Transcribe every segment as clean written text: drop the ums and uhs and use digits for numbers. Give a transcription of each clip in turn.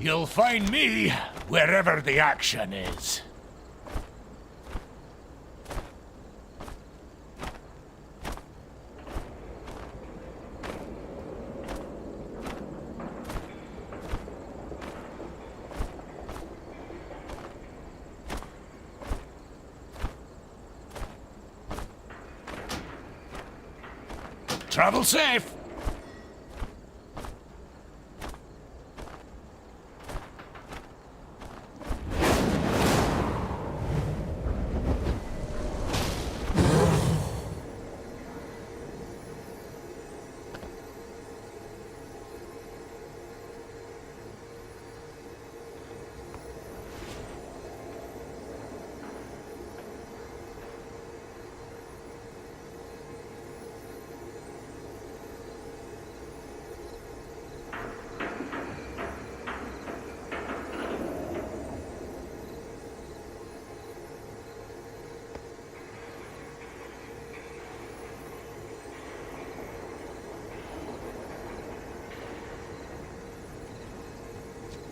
You'll find me wherever the action is. Travel safe!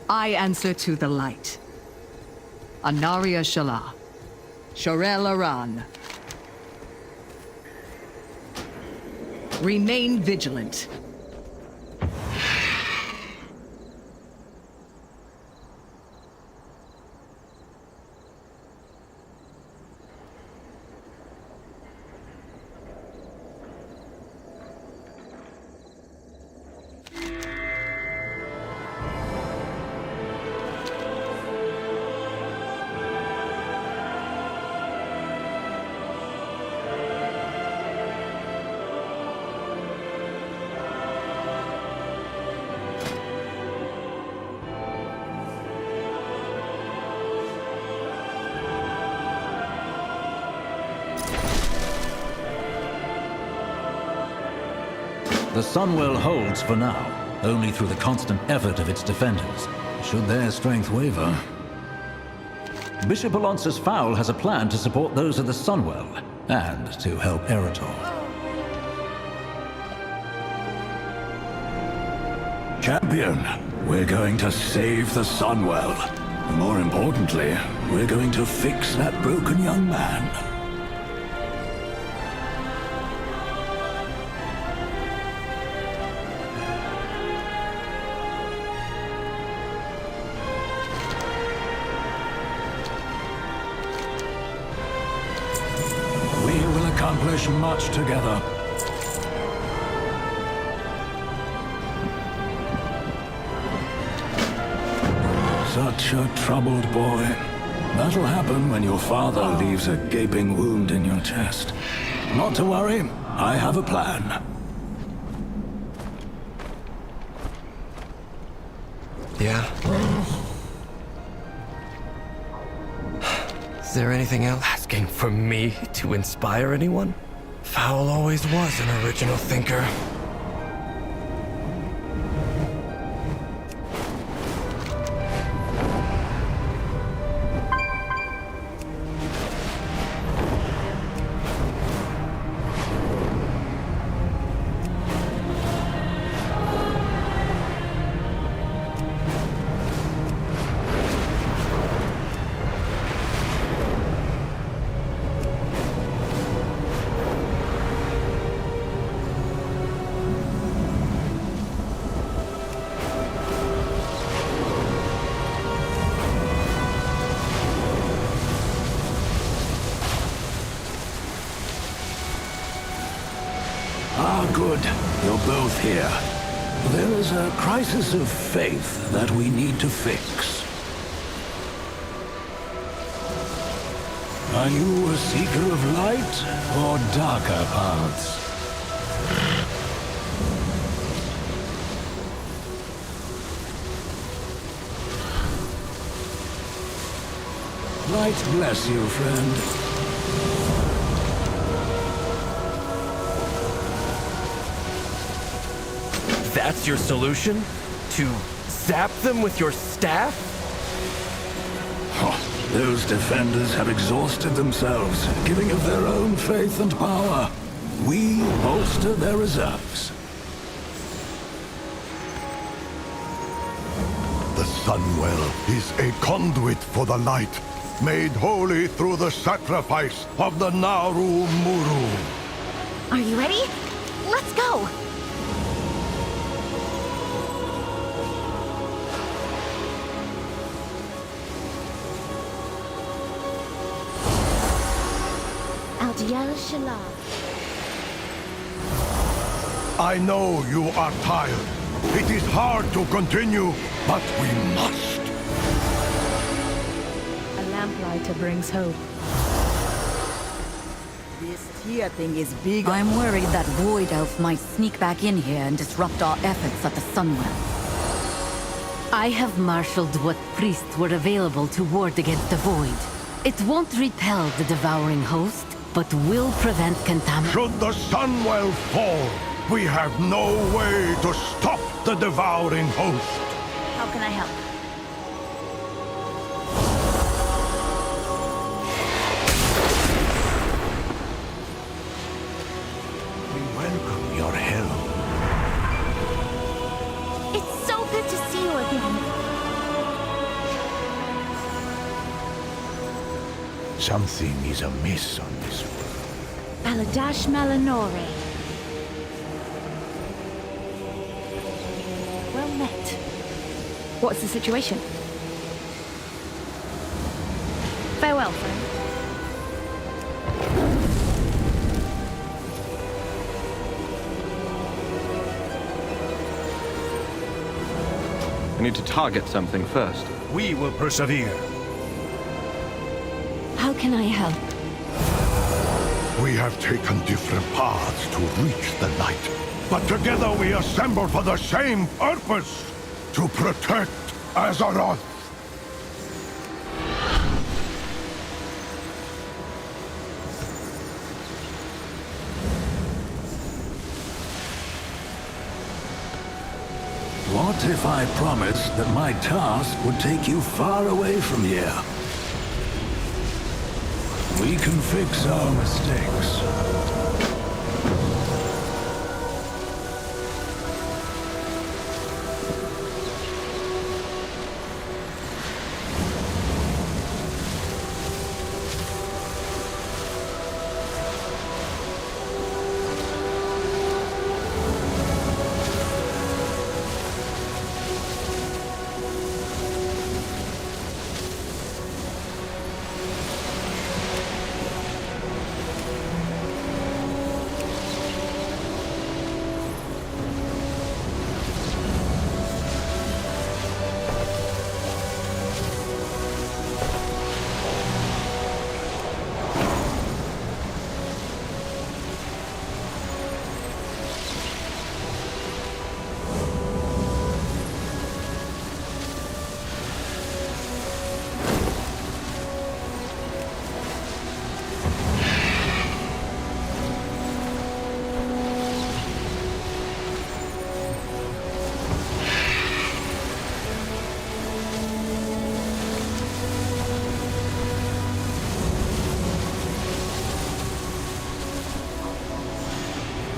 I answer to the light. Anaria Shala. Shorel Aran. Remain vigilant. The Sunwell holds for now, only through the constant effort of its defenders, should their strength waver. Bishop Alonsus Fowl has a plan to support those of the Sunwell, and to help Eretor. Champion, we're going to save the Sunwell. More importantly, we're going to fix that broken young man. We will accomplish much together. Such a troubled boy. That'll happen when your father leaves a gaping wound in your chest. Not to worry, I have a plan. Yeah? Is there anything else? Asking for me to inspire anyone? Fowl always was an original thinker. Ah, good. You're both here. There is a crisis of faith that we need to fix. Are you a seeker of light or darker paths? Light bless you, friend. That's your solution? To zap them with your staff? Those defenders have exhausted themselves, giving of their own faith and power. We bolster their reserves. The Sunwell is a conduit for the light, made holy through the sacrifice of the Naru Muru. Are you ready? Let's go! Aldiel Shala. I know you are tired. It is hard to continue, but we must. A lamplighter brings hope. This Tia thing is big. I'm worried that Void Elf might sneak back in here and disrupt our efforts at the Sunwell. I have marshaled what priests were available to ward against the Void. It won't repel the devouring host, but will prevent contamination. Should the Sunwell fall, we have no way to stop the devouring host. How can I help? We welcome your help. It's so good to see you again. Something is amiss on this world. Aladash Malanore. Well met. What's the situation? Farewell, friend. I need to target something first. We will persevere. How can I help? We have taken different paths to reach the light, but together we assemble for the same purpose, to protect Azeroth. What if I promised that my task would take you far away from here? We can fix our mistakes.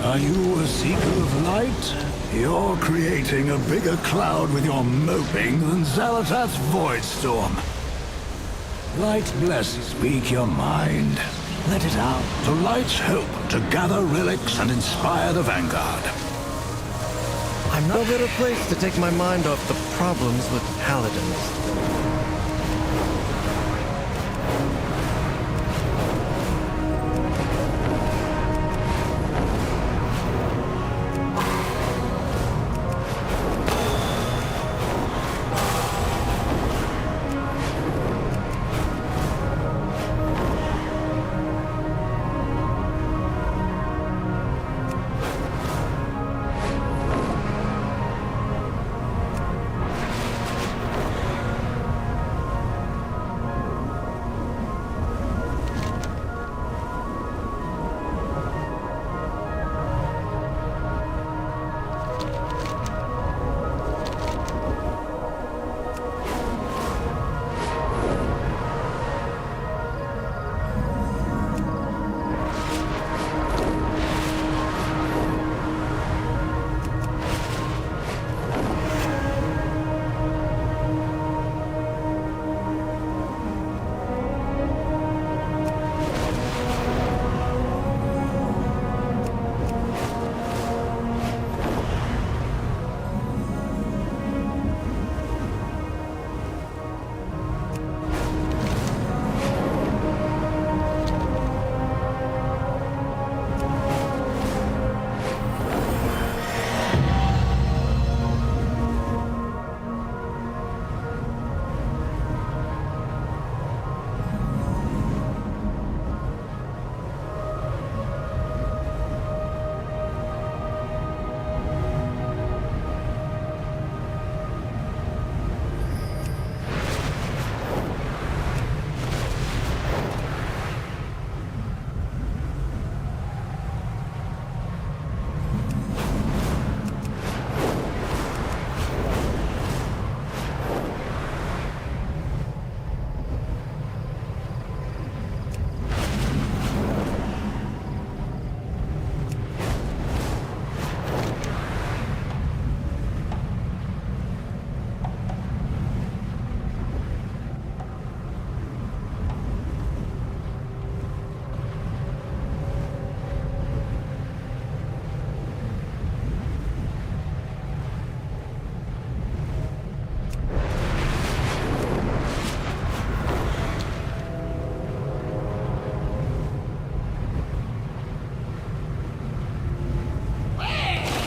Are you a seeker of light? You're creating a bigger cloud with your moping than Xalatath's void storm. Light bless, speak your mind. Let it out to light's hope to gather relics and inspire the vanguard. I'm no better place to take my mind off the problems with paladins.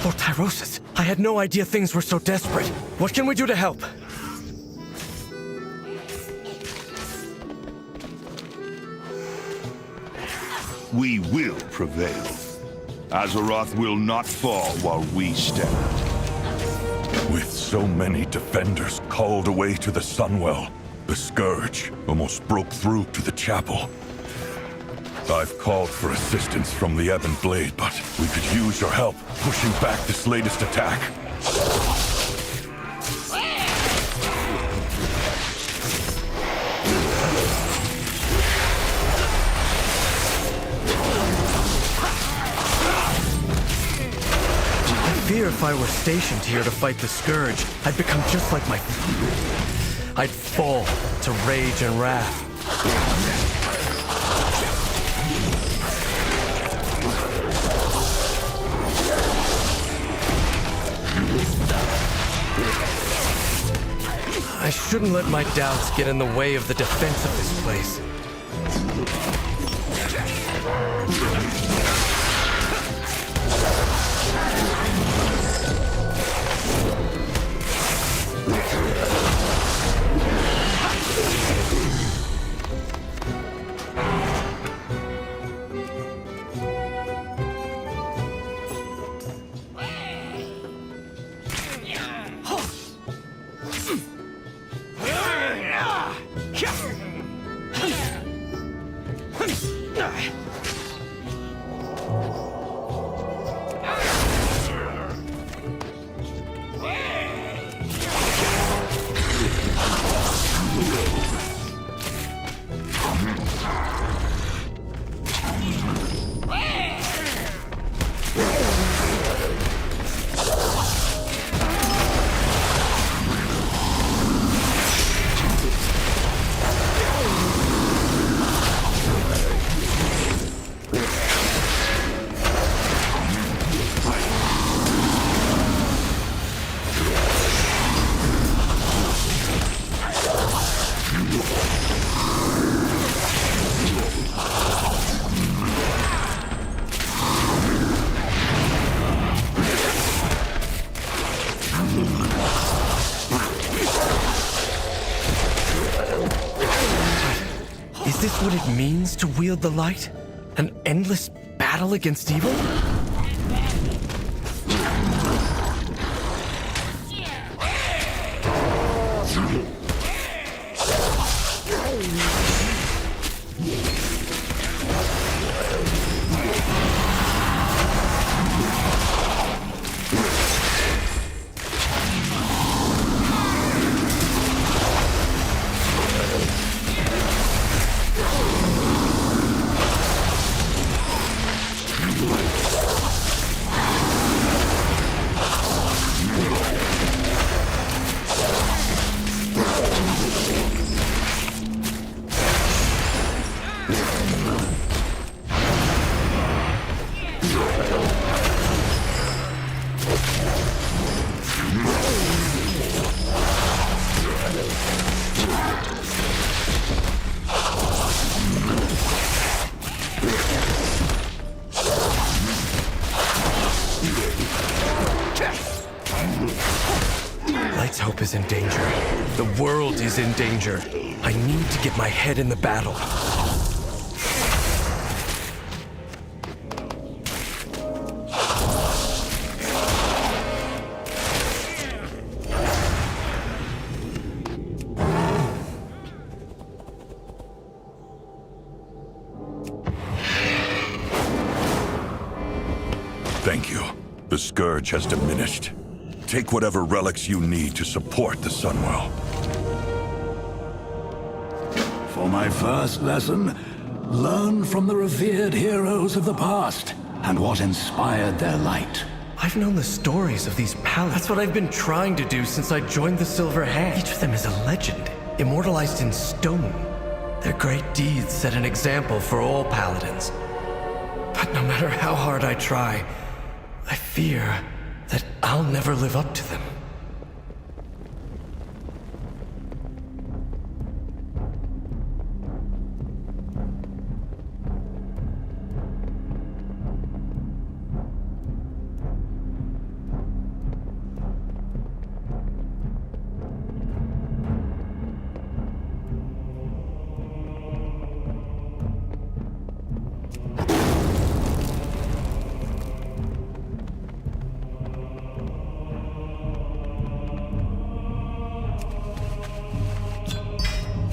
Lord Tyrosus, I had no idea things were so desperate. What can we do to help? We will prevail. Azeroth will not fall while we stand. With so many defenders called away to the Sunwell, the Scourge almost broke through to the chapel. I've called for assistance from the Ebon Blade, but we could use your help pushing back this latest attack. I fear if I were stationed here to fight the Scourge, I'd become just like my... I'd fall to rage and wrath. I shouldn't let my doubts get in the way of the defense of this place. Is this what it means to wield the light? An endless battle against evil? Light's hope is in danger. The world is in danger. I need to get my head in the battle. Thank you. The Scourge has diminished. Take whatever relics you need to support the Sunwell. For my first lesson, learn from the revered heroes of the past and what inspired their light. I've known the stories of these paladins. That's what I've been trying to do since I joined the Silver Hand. Each of them is a legend, immortalized in stone. Their great deeds set an example for all paladins. But no matter how hard I try, I fear that I'll never live up to them.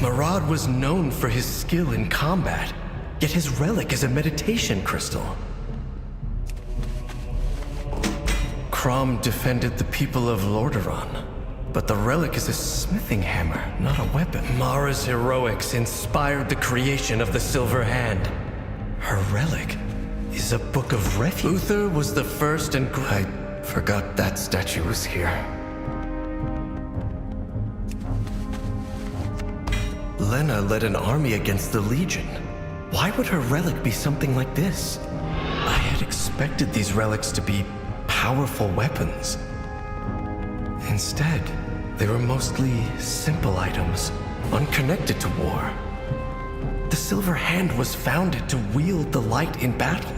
Marad was known for his skill in combat, yet his relic is a meditation crystal. Crom defended the people of Lordaeron, but the relic is a smithing hammer, not a weapon. Mara's heroics inspired the creation of the Silver Hand. Her relic is a book of refuge. Uther was the first and I forgot that statue was here. Lena led an army against the Legion. Why would her relic be something like this? I had expected these relics to be powerful weapons. Instead, they were mostly simple items, unconnected to war. The Silver Hand was founded to wield the light in battle.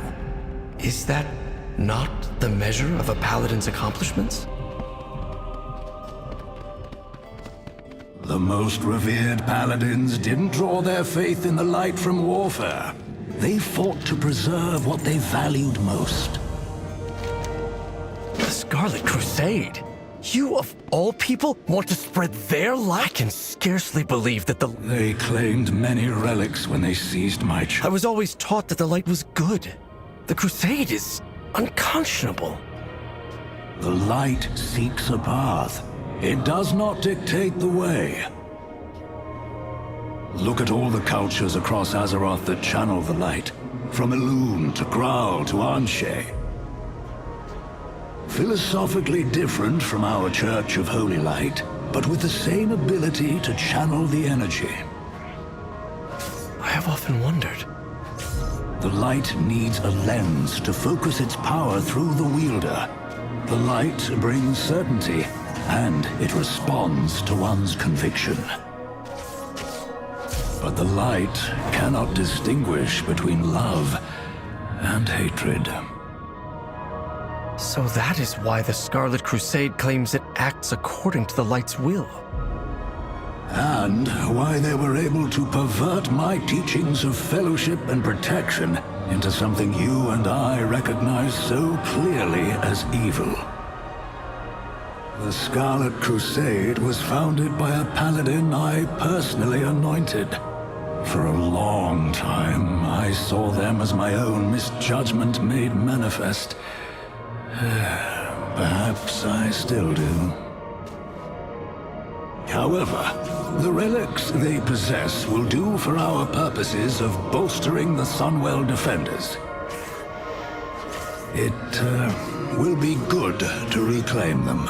Is that not the measure of a paladin's accomplishments? The most revered paladins didn't draw their faith in the light from warfare. They fought to preserve what they valued most. The Scarlet Crusade? You, of all people, want to spread their light? I can scarcely believe that They claimed many relics when they seized my I was always taught that the light was good. The Crusade is unconscionable. The light seeks a path. It does not dictate the way. Look at all the cultures across Azeroth that channel the light. From Elune to Graal to Anshe. Philosophically different from our Church of Holy Light, but with the same ability to channel the energy. I have often wondered. The light needs a lens to focus its power through the wielder. The light brings certainty, and it responds to one's conviction. But the light cannot distinguish between love and hatred. So that is why the Scarlet Crusade claims it acts according to the light's will. And why they were able to pervert my teachings of fellowship and protection into something you and I recognize so clearly as evil. The Scarlet Crusade was founded by a paladin I personally anointed. For a long time, I saw them as my own misjudgment made manifest. Perhaps I still do. However, the relics they possess will do for our purposes of bolstering the Sunwell defenders. It will be good to reclaim them.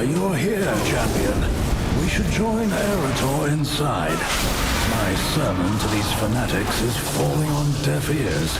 you're here, champion. We should join Erator inside. My sermon to these fanatics is falling on deaf ears.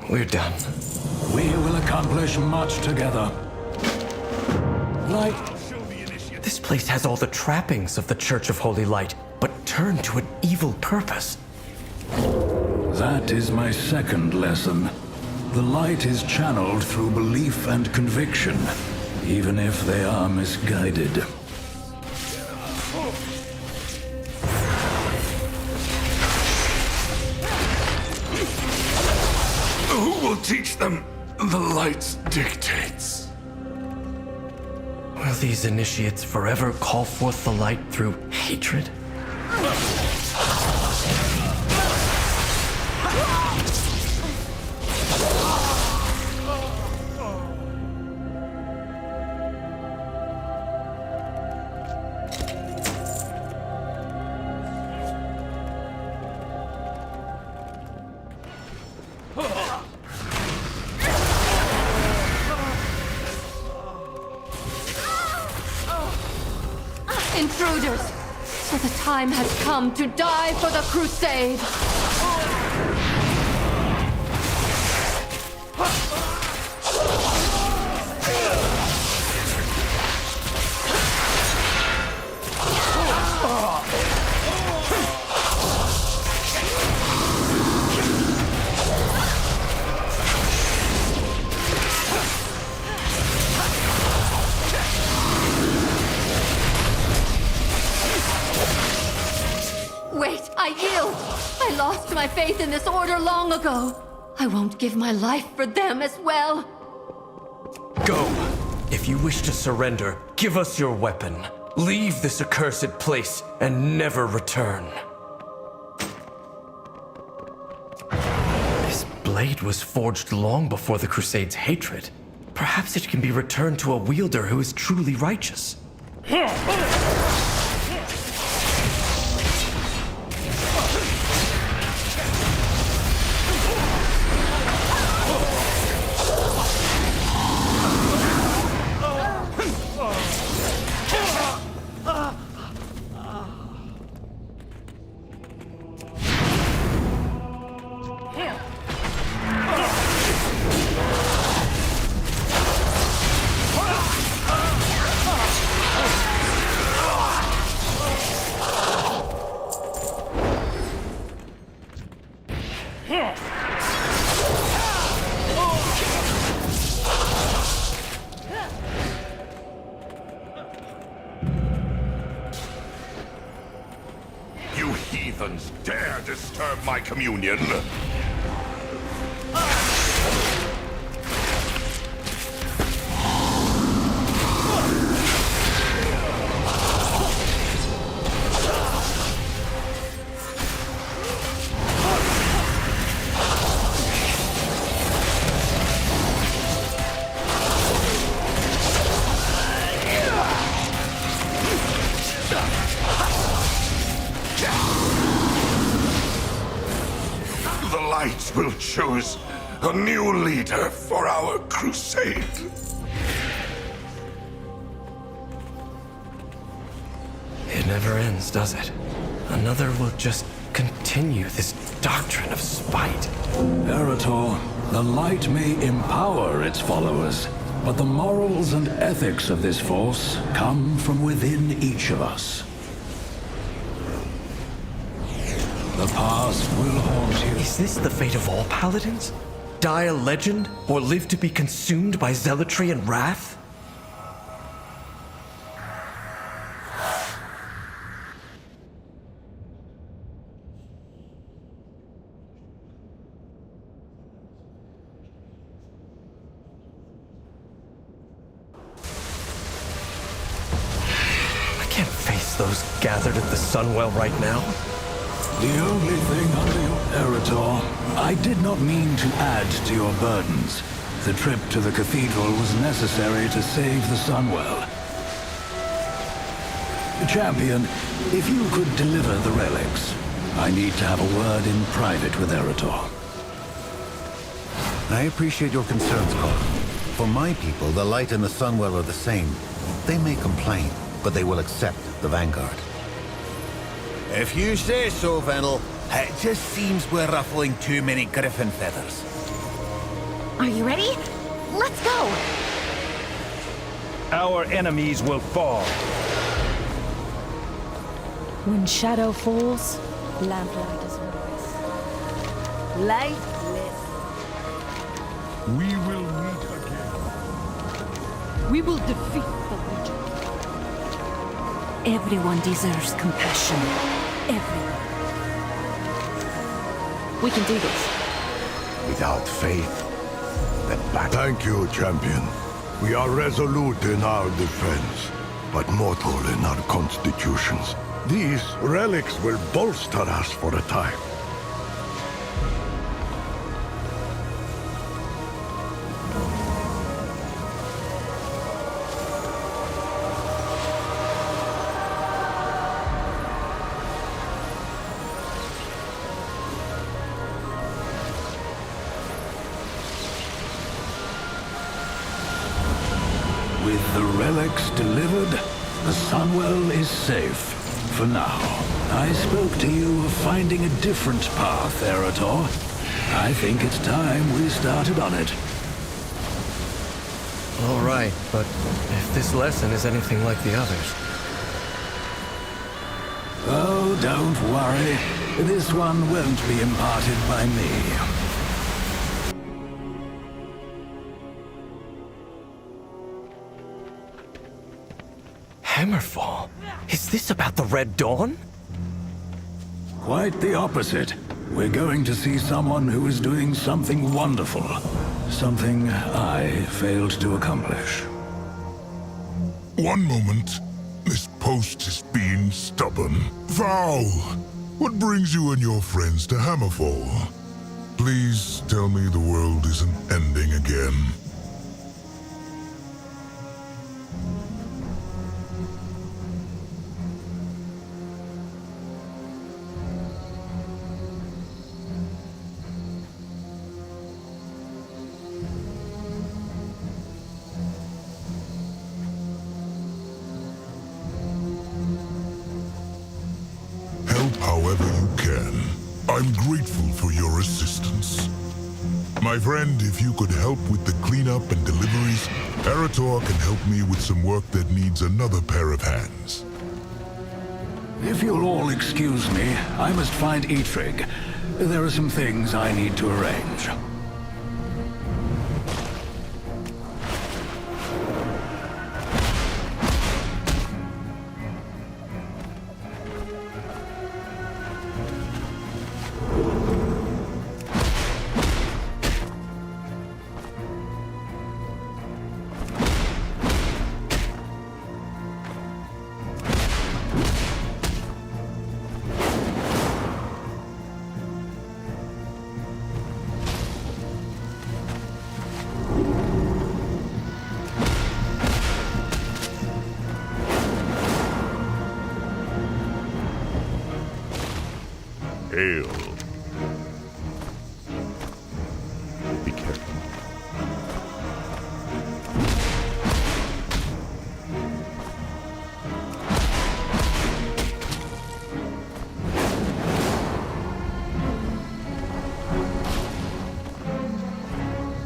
We're done. We will accomplish much together. Light. This place has all the trappings of the Church of Holy Light, but turned to an evil purpose. That is my second lesson. The light is channeled through belief and conviction, even if they are misguided. Who will teach them the light's dictates? Will these initiates forever call forth the light through hatred? Intruders! So the time has come to die for the crusade! Wait, I yield! I lost my faith in this order long ago. I won't give my life for them as well. Go! If you wish to surrender, give us your weapon. Leave this accursed place and never return. This blade was forged long before the Crusade's hatred. Perhaps it can be returned to a wielder who is truly righteous. You heathens dare disturb my communion! the light will choose a new leader for our crusade. It never ends, does it? Another will just continue this doctrine of spite. Eretor, the light may empower its followers, but the morals and ethics of this force come from within each of us. The past will haunt you. Is this the fate of all paladins? Die a legend, or live to be consumed by zealotry and wrath? I can't face those gathered at the Sunwell right now. The only thing under your Eretor, I did not mean to add to your burdens. The trip to the cathedral was necessary to save the Sunwell. Champion, if you could deliver the relics, I need to have a word in private with Eretor. I appreciate your concerns, Cor. For my people, the light and the Sunwell are the same. They may complain, but they will accept the Vanguard. If you say so, Venel. It just seems we're ruffling too many griffin feathers. Are you ready? Let's go! Our enemies will fall. When shadow falls, lamplight is always. Lightless. We will meet again. We will defeat the Legion. Everyone deserves compassion. Everyone. We can do this. Without faith, the battle... Thank you, champion. We are resolute in our defense, but mortal in our constitutions. These relics will bolster us for a time. With the relics delivered, the Sunwell is safe. For now. I spoke to you of finding a different path, Eretor. I think it's time we started on it. All right, but if this lesson is anything like the others... Oh, don't worry. This one won't be imparted by me. Hammerfall? Is this about the Red Dawn? Quite the opposite. We're going to see someone who is doing something wonderful. Something I failed to accomplish. One moment. This post is being stubborn. Val, what brings you and your friends to Hammerfall? Please tell me the world isn't ending again. However you can. I'm grateful for your assistance. My friend, if you could help with the cleanup and deliveries, Eretor can help me with some work that needs another pair of hands. If you'll all excuse me, I must find Eitrig. There are some things I need to arrange. Hail. be careful.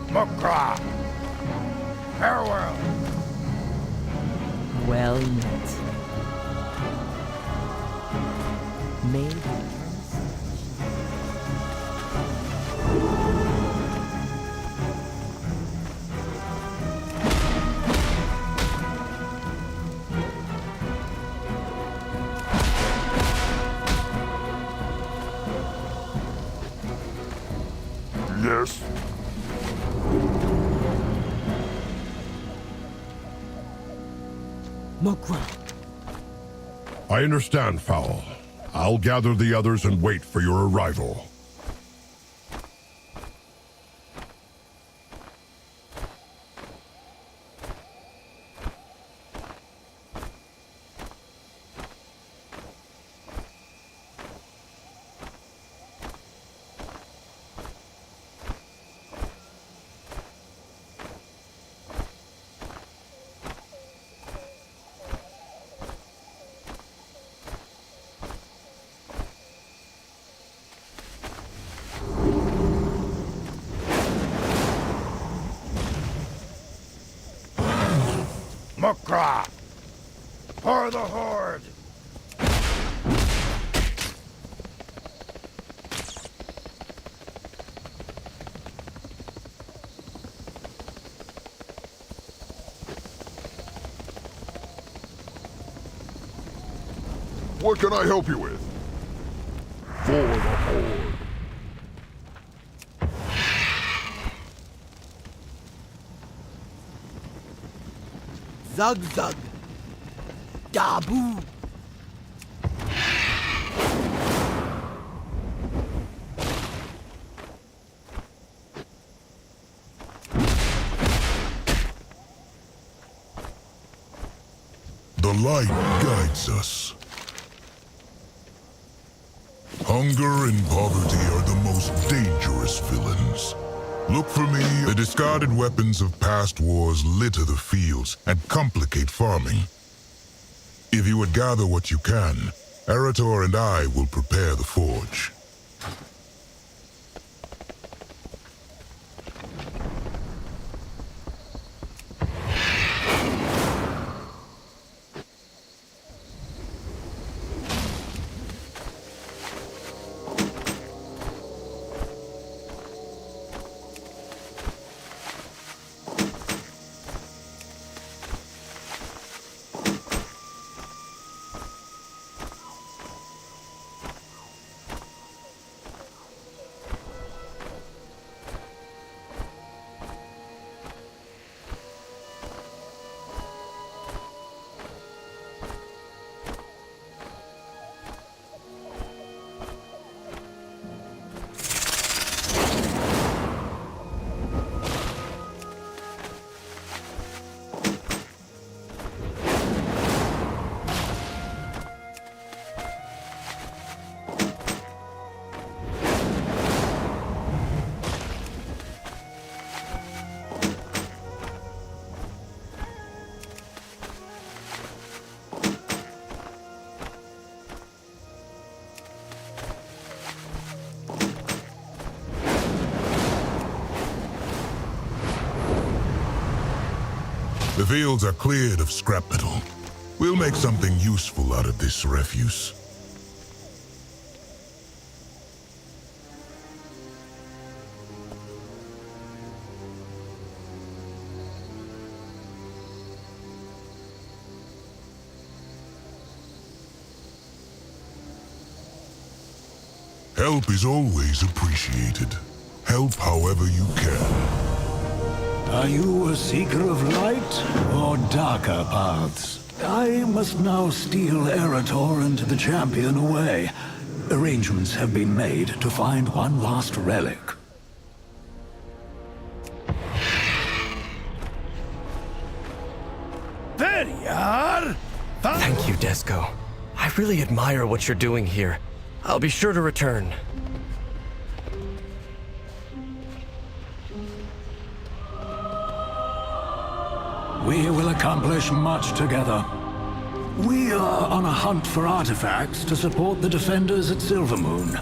Mukra! Farewell! Well met. May the Yes? Mokra. I understand, Fowl. I'll gather the others and wait for your arrival. Mukra! For the Horde! What can I help you with? For the Horde. Zug zug. Dabu. The light guides us. Hunger and poverty are the most dangerous villains. Look for me. The discarded weapons of past wars litter the fields and complicate farming. If you would gather what you can, Arator and I will prepare the forge. The fields are cleared of scrap metal. We'll make something useful out of this refuse. Help is always appreciated. Help however you can. Are you a seeker of light or darker paths? I must now steal Arator and the champion away. Arrangements have been made to find one last relic. There you are! Thank you, Desco. I really admire what you're doing here. I'll be sure to return. we will accomplish much together. We are on a hunt for artifacts to support the defenders at Silvermoon.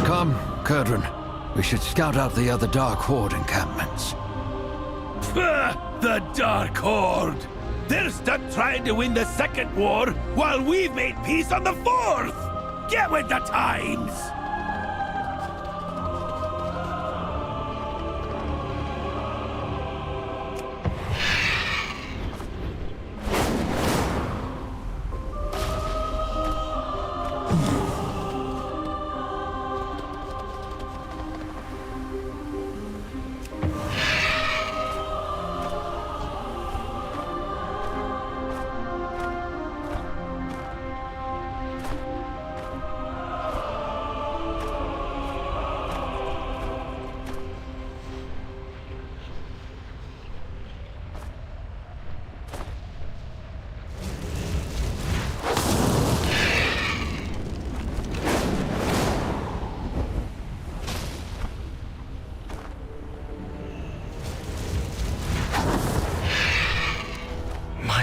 Come, Kurdran. We should scout out the other Dark Horde encampments. The Dark Horde! They're stuck trying to win the second war while we've made peace on the fourth! Get with the times!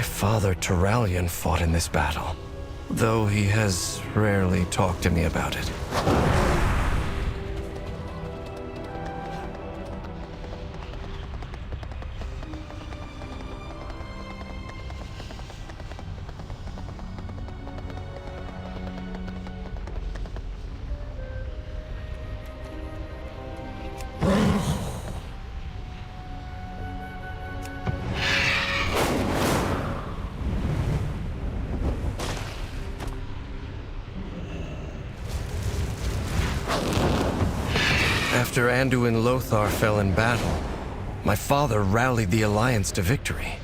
Father Turalian fought in this battle, though he has rarely talked to me about it. After Anduin Lothar fell in battle, my father rallied the Alliance to victory.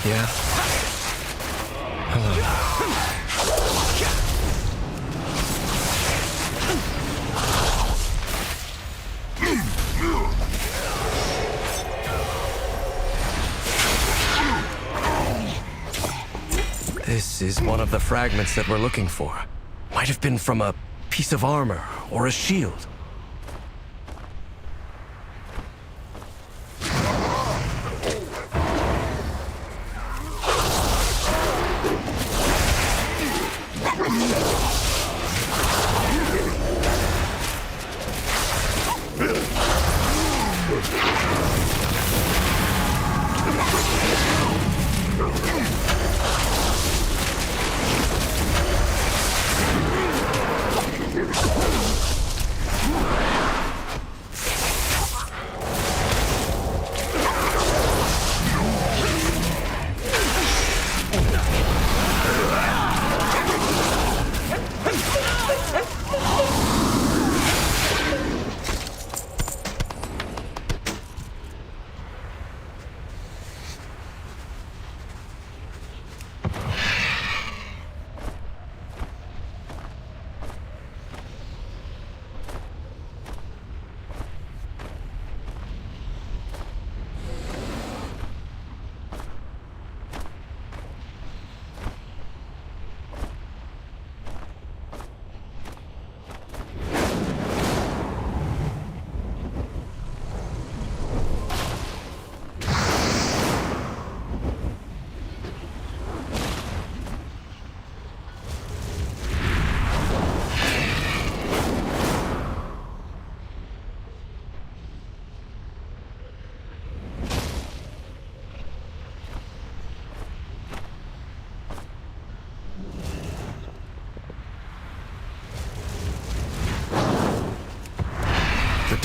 Yeah? Hello. This is one of the fragments that we're looking for. Might have been from a piece of armor or a shield.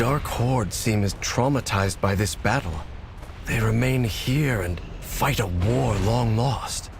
Dark Horde seem as traumatized by this battle. They remain here and fight a war long lost.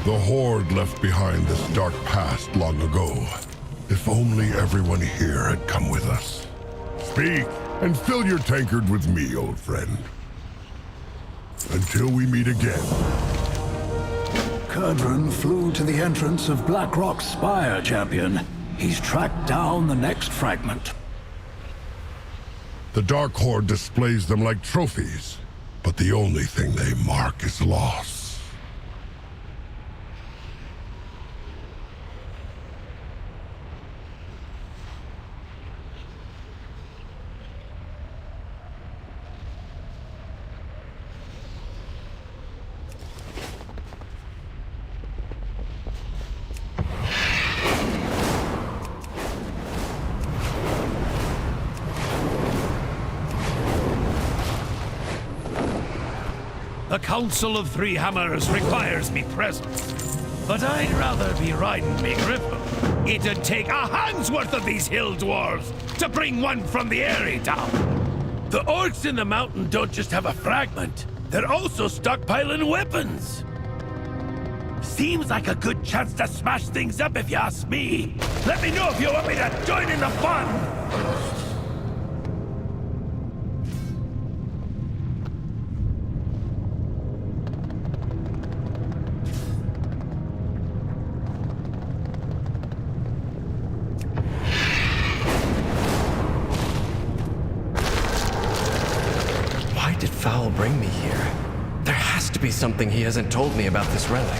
The Horde left behind this dark past long ago. If only everyone here had come with us. Speak, and fill your tankard with me, old friend. Until we meet again. Kurdran flew to the entrance of Blackrock's spire, champion. He's tracked down the next fragment. The Dark Horde displays them like trophies, but the only thing they mark is loss. The Council of Three Hammers requires me present. But I'd rather be riding me griffin. It'd take a hand's worth of these hill dwarves to bring one from the Eyrie down. The orcs in the mountain don't just have a fragment. They're also stockpiling weapons. Seems like a good chance to smash things up if you ask me. Let me know if you want me to join in the fun. Foul bring me here? There has to be something he hasn't told me about this relic.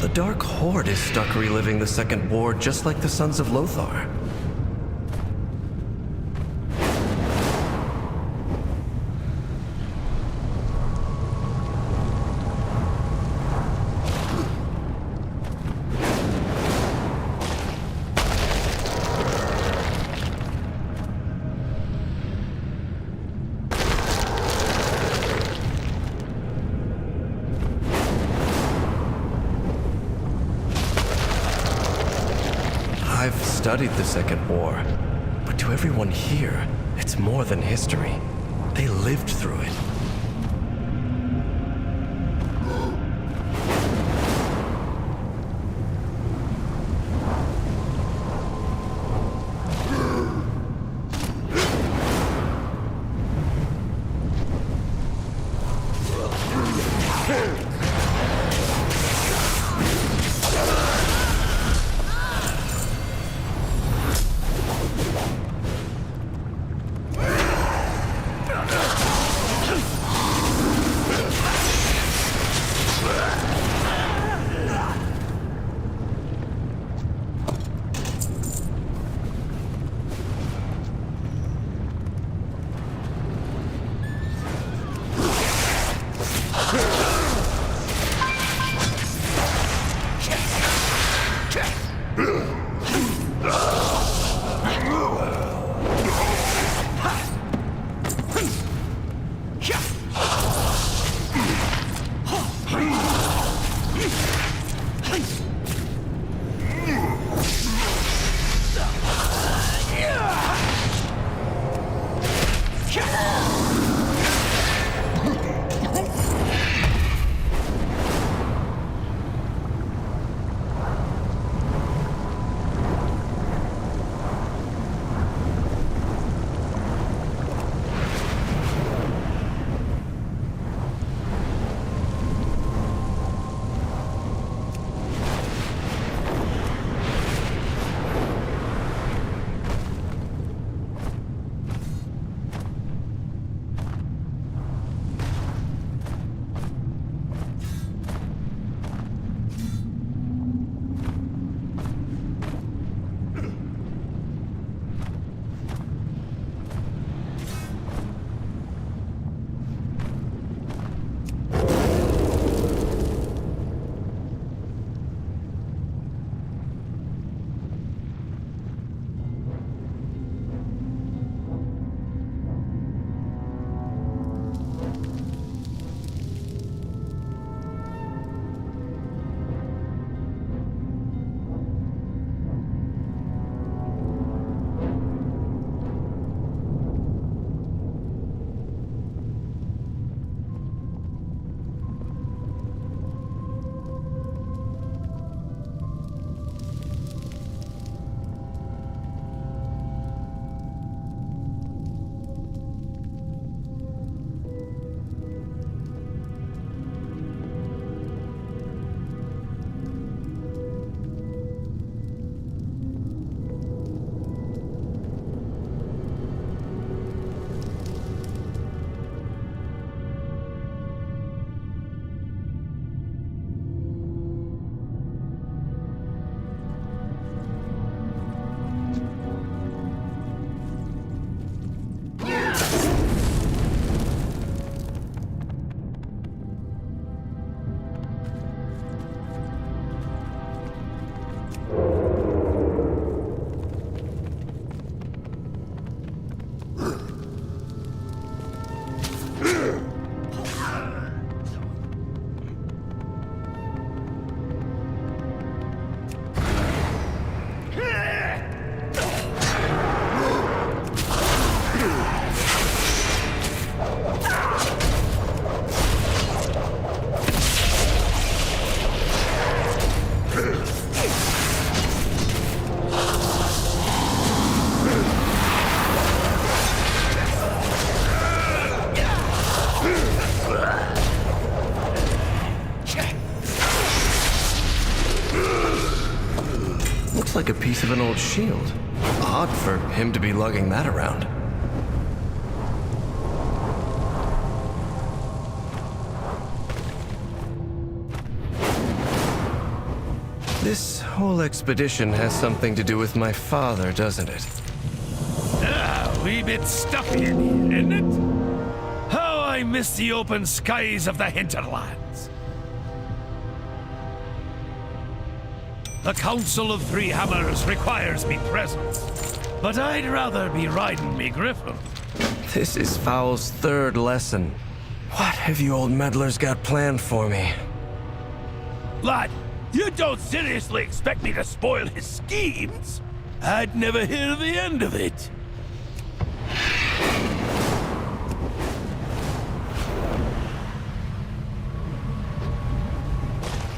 The Dark Horde is stuck reliving the Second War just like the Sons of Lothar. studied the Second War, but to everyone here, it's more than history. They lived through it. Looks like a piece of an old shield. Odd for him to be lugging that around. This whole expedition has something to do with my father, doesn't it? Ah, a wee bit stuffy in here, isn't it? How I miss the open skies of the hinterlands. The Council of Three Hammers requires me present, but I'd rather be riding me griffin. This is Foul's third lesson. What have you old meddlers got planned for me? Lad, you don't seriously expect me to spoil his schemes? I'd never hear the end of it.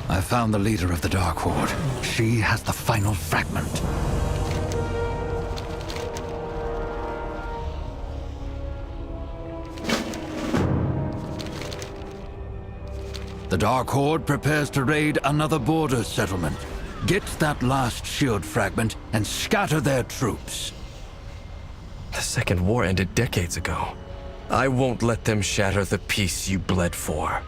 I found the leader of the Dark Horde. She has the final fragment. The Dark Horde prepares to raid another border settlement. Get that last shield fragment and scatter their troops. The Second War ended decades ago. I won't let them shatter the peace you bled for.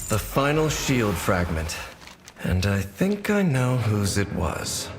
The final shield fragment. And I think I know whose it was.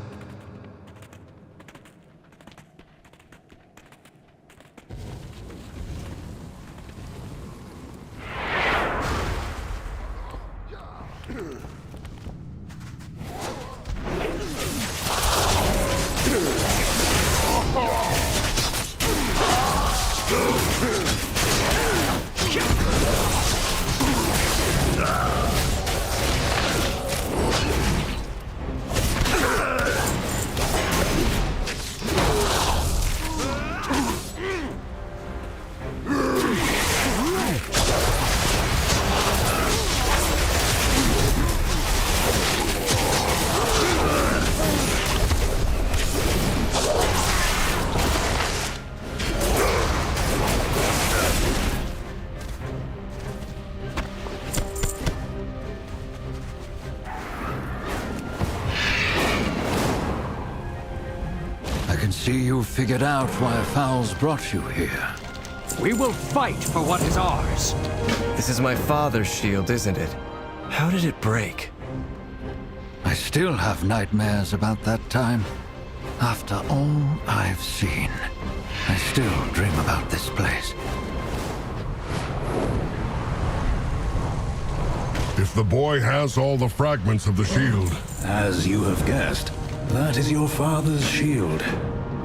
see you figured out why Fowls brought you here. We will fight for what is ours. This is my father's shield, isn't it? How did it break? I still have nightmares about that time. After all I've seen, I still dream about this place. If the boy has all the fragments of the shield... As you have guessed, that is your father's shield.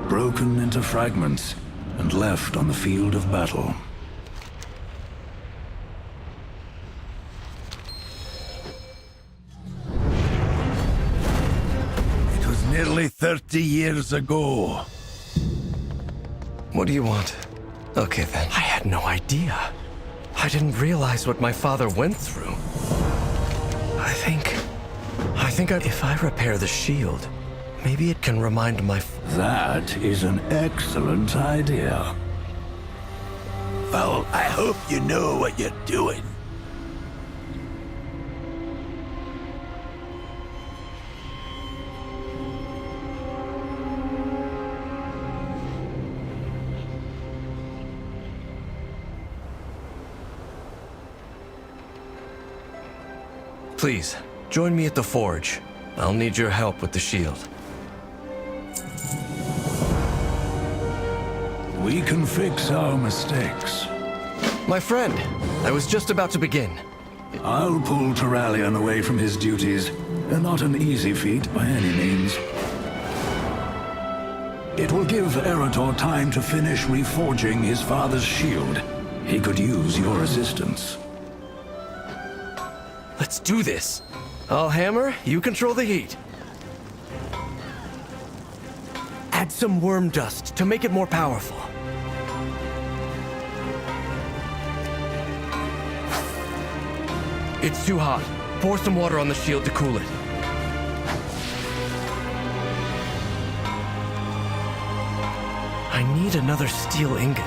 Broken into fragments and left on the field of battle. It was nearly 30 years ago. What do you want? Okay then. I had no idea. I didn't realize what my father went through. I think if I repair the shield, maybe it can remind my... That is an excellent idea. Well, I hope you know what you're doing. Please, join me at the forge. I'll need your help with the shield. We can fix our mistakes. My friend, I was just about to begin. I'll pull Turallion away from his duties. Not an easy feat by any means. It will give Eretor time to finish reforging his father's shield. He could use your assistance. Let's do this. I'll hammer, you control the heat. Add some worm dust to make it more powerful. It's too hot. Pour some water on the shield to cool it. I need another steel ingot.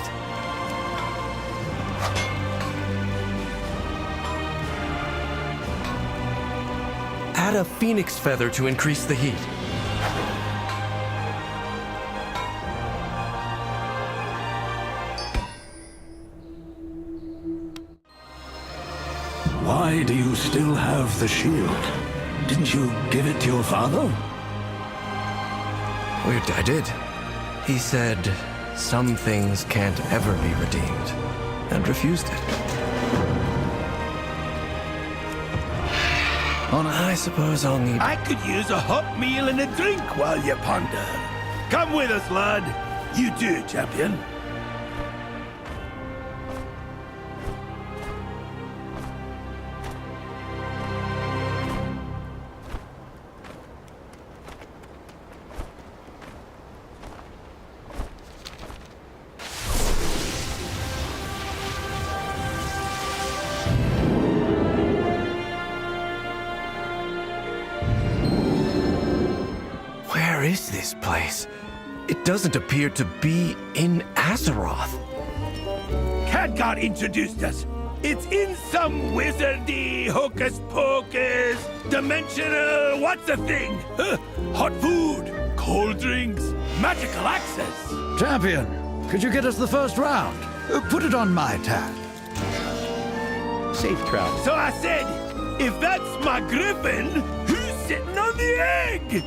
Add a phoenix feather to increase the heat. Why do you still have the shield? Didn't you give it to your father? I did. He said some things can't ever be redeemed, and refused it. I suppose I'll need... I could use a hot meal and a drink while you ponder. Come with us, lad. You too, champion. Where is this place? It doesn't appear to be in Azeroth. Khadgar introduced us. It's in some wizardy, hocus-pocus, dimensional, what's the thing? Hot food, cold drinks, magical access. Champion, could you get us the first round? Put it on my tab. Safe crowd. So I said, if that's my griffin, who's sitting on the egg?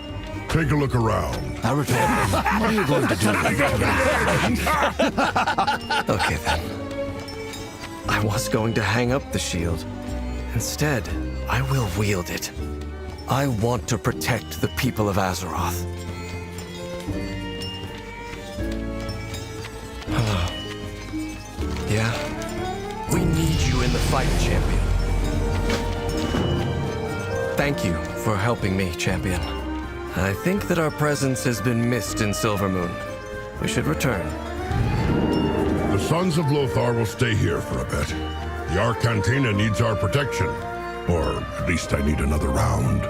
Take a look around. Now return. What are you going to do? Okay then. I was going to hang up the shield. Instead, I will wield it. I want to protect the people of Azeroth. Hello. Yeah? We need you in the fight, champion. Thank you for helping me, champion. I think that our presence has been missed in Silvermoon. We should return. The Sons of Lothar will stay here for a bit. The Arcantina needs our protection. Or at least I need another round.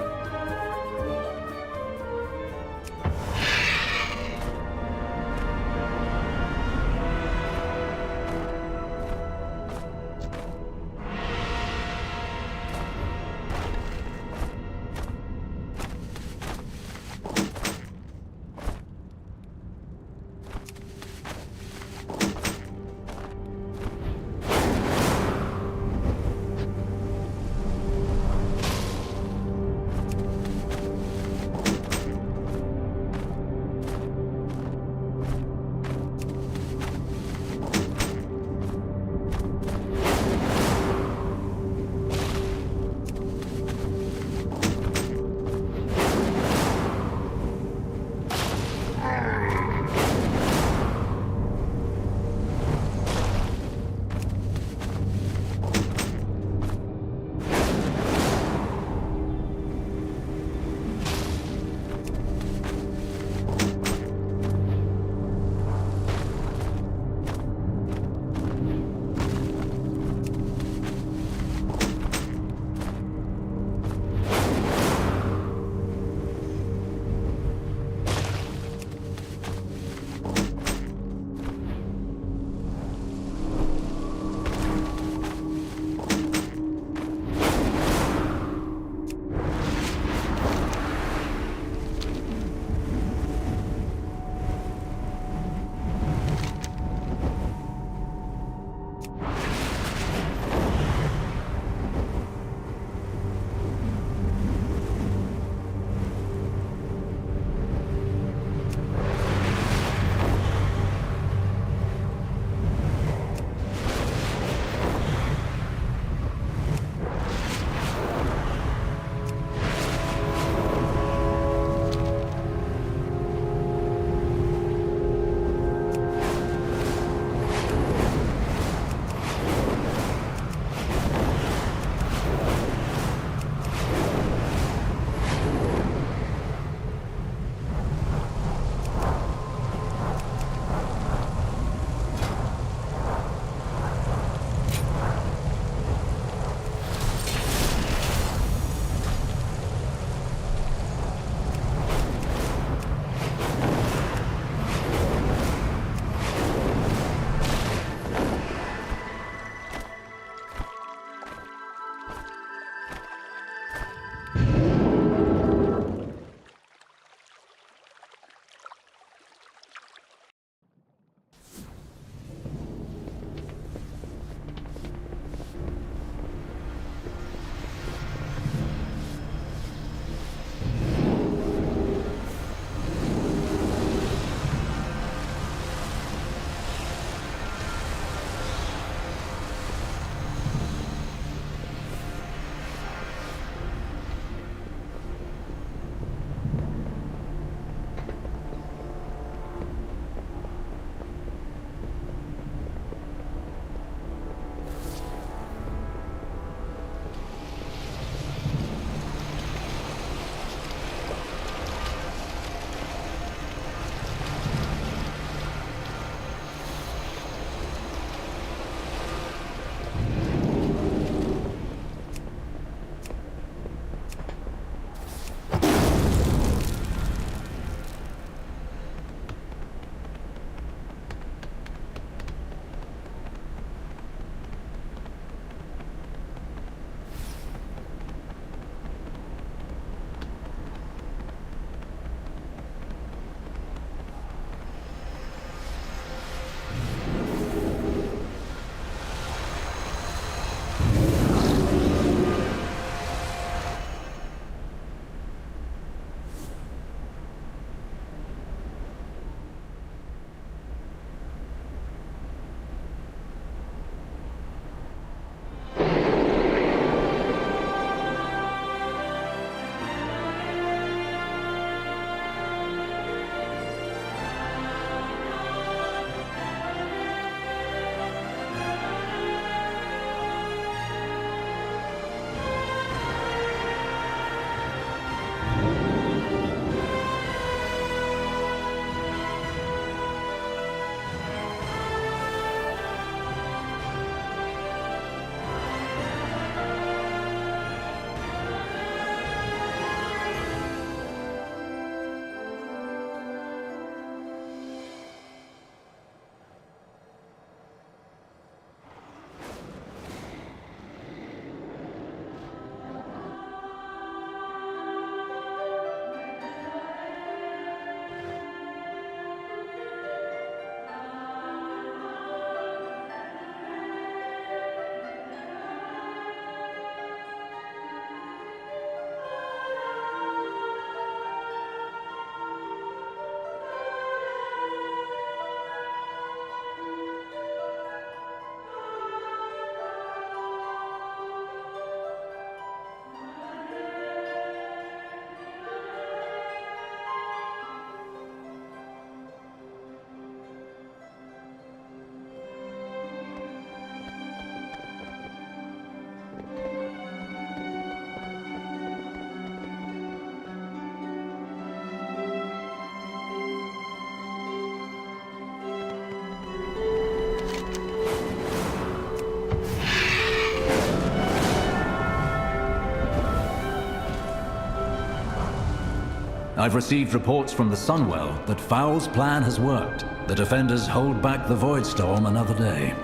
I've received reports from the Sunwell that Foul's plan has worked. The defenders hold back the Void Storm another day.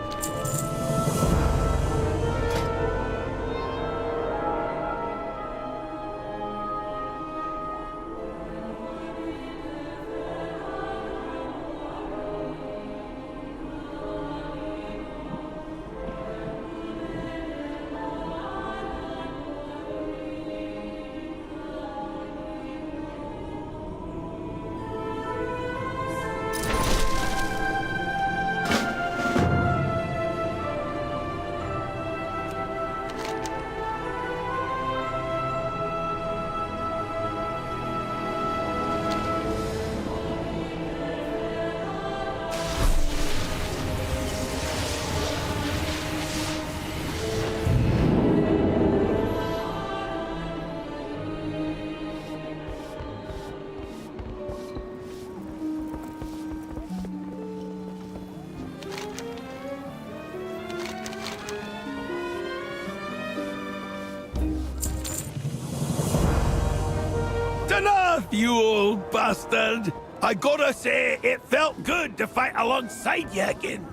Enough, you old bastard! I gotta say, it felt good to fight alongside you again.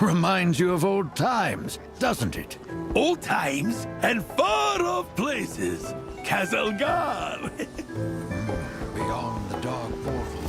Reminds you of old times, doesn't it? Old times and far off places. Kazalgar. Beyond the dark portal.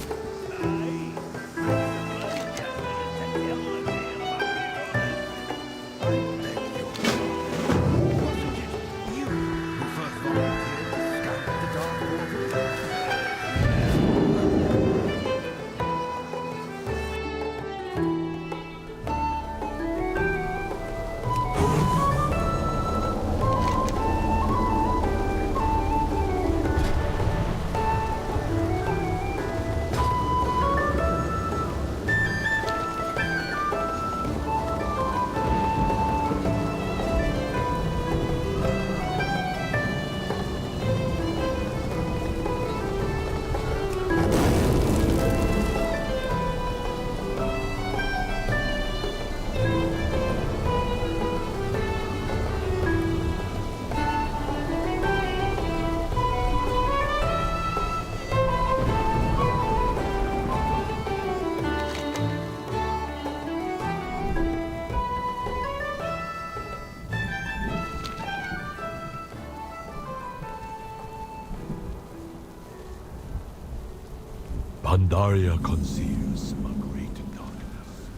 Pandaria conceals a great darkness.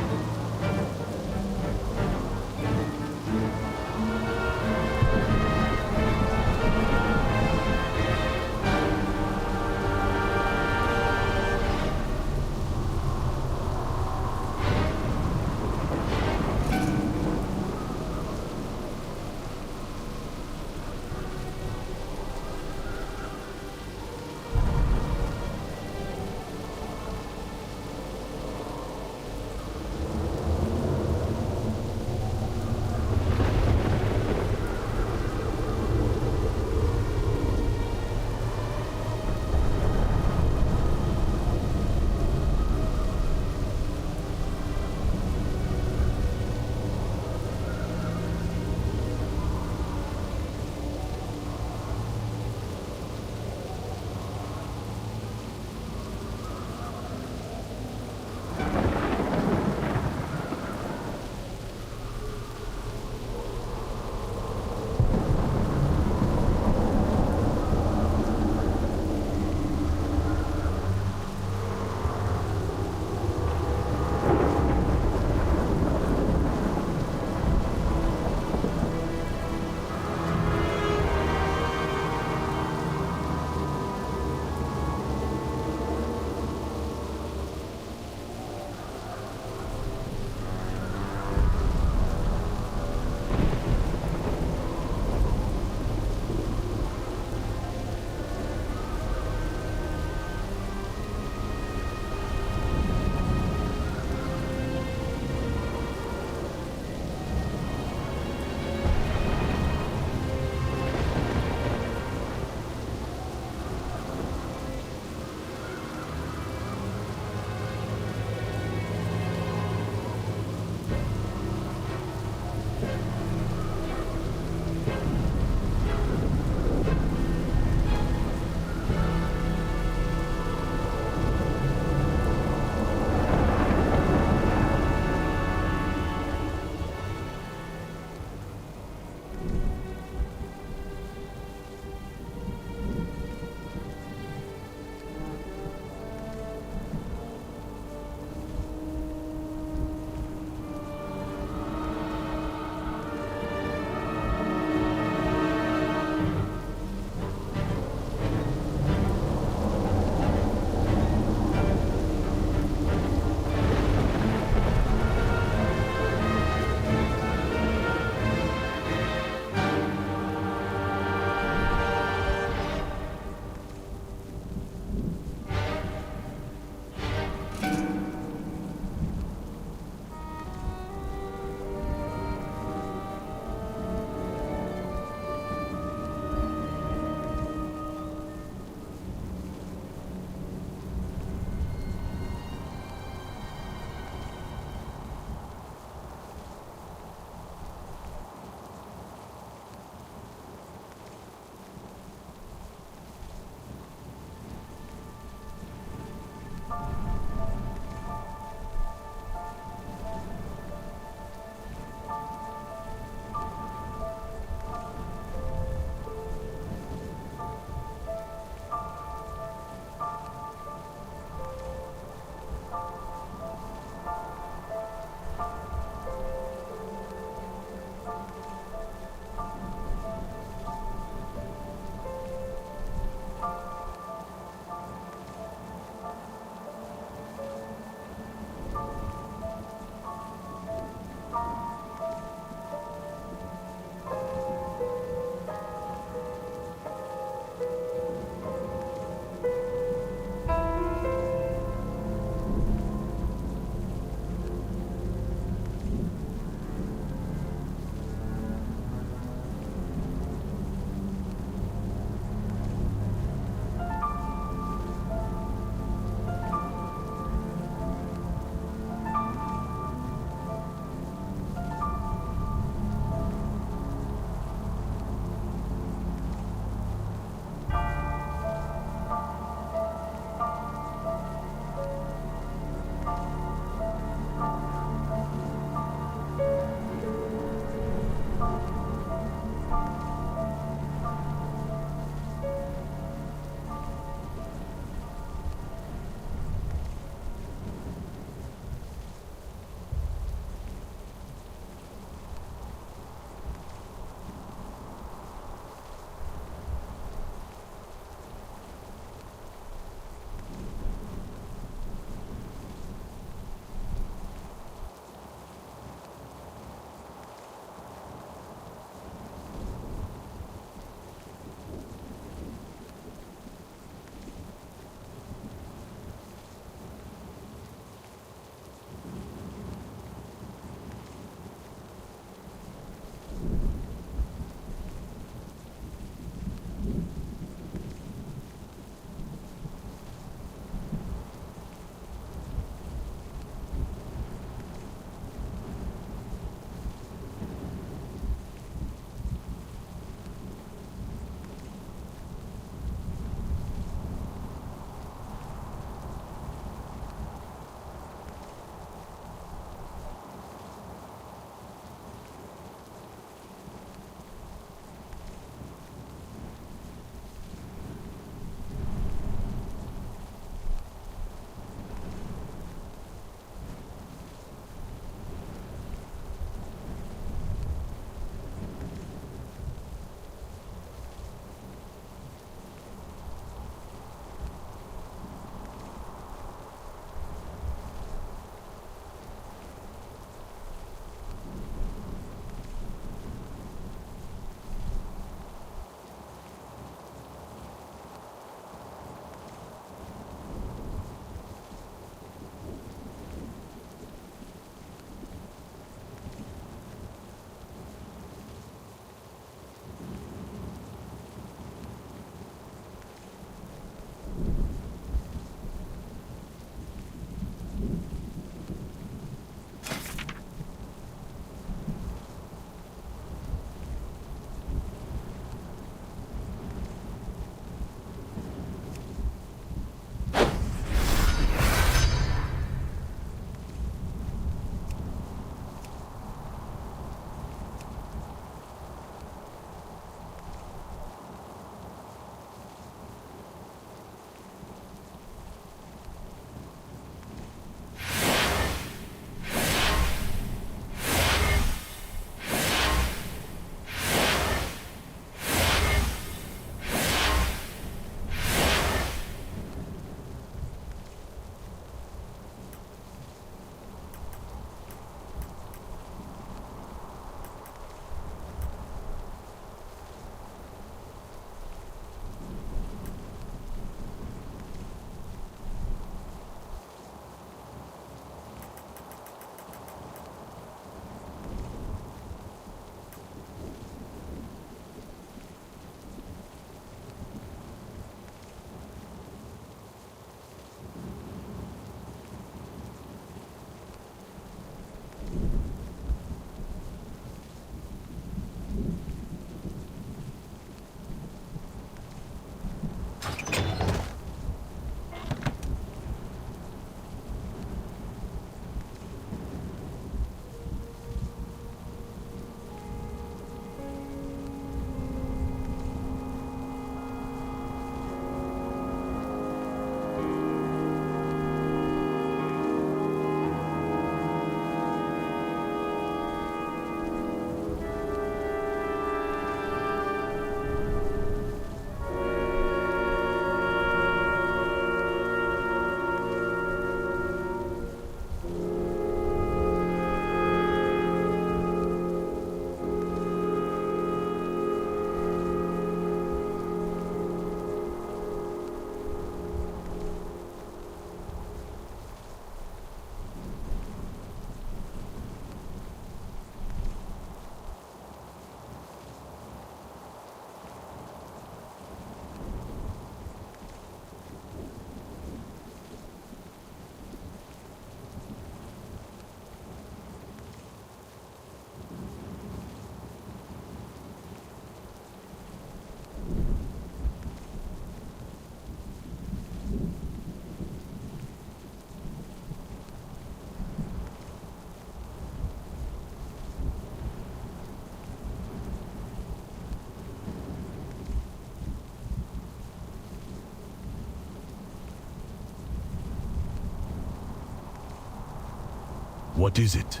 What is it?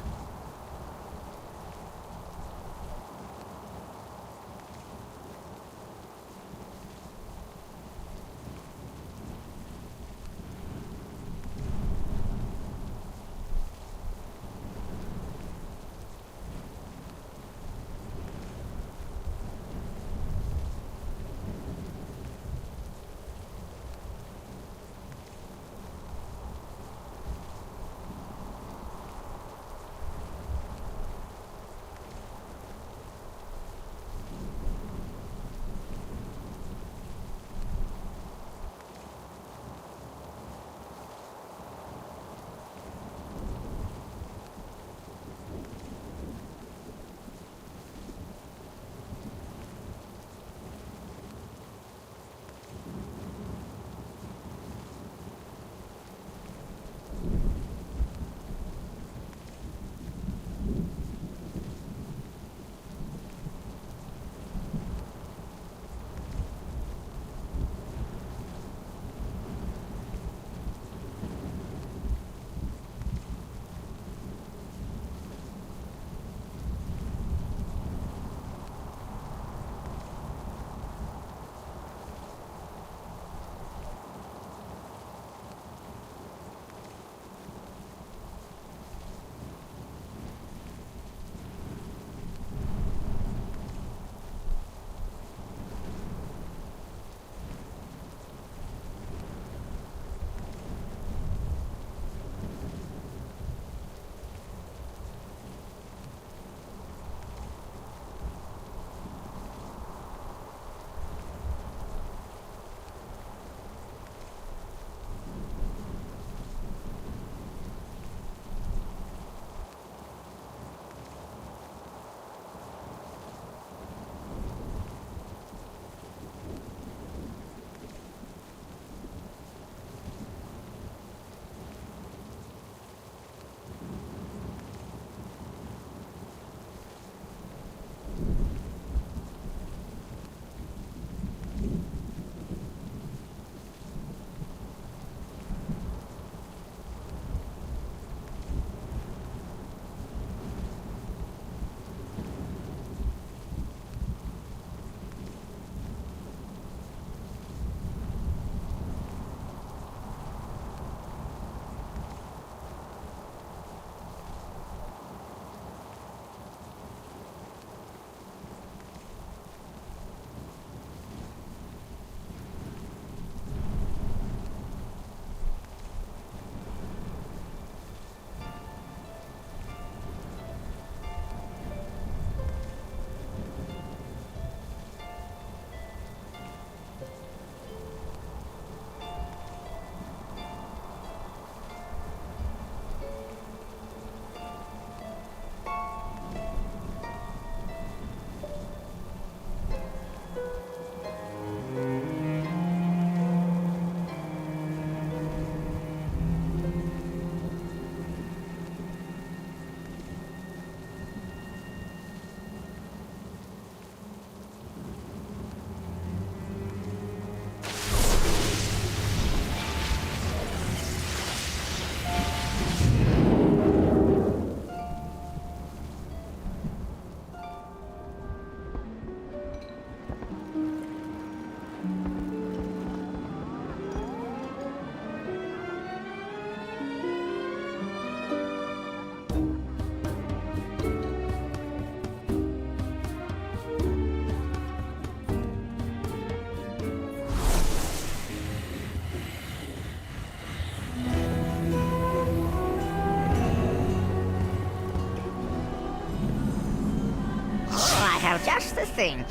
have just the thing,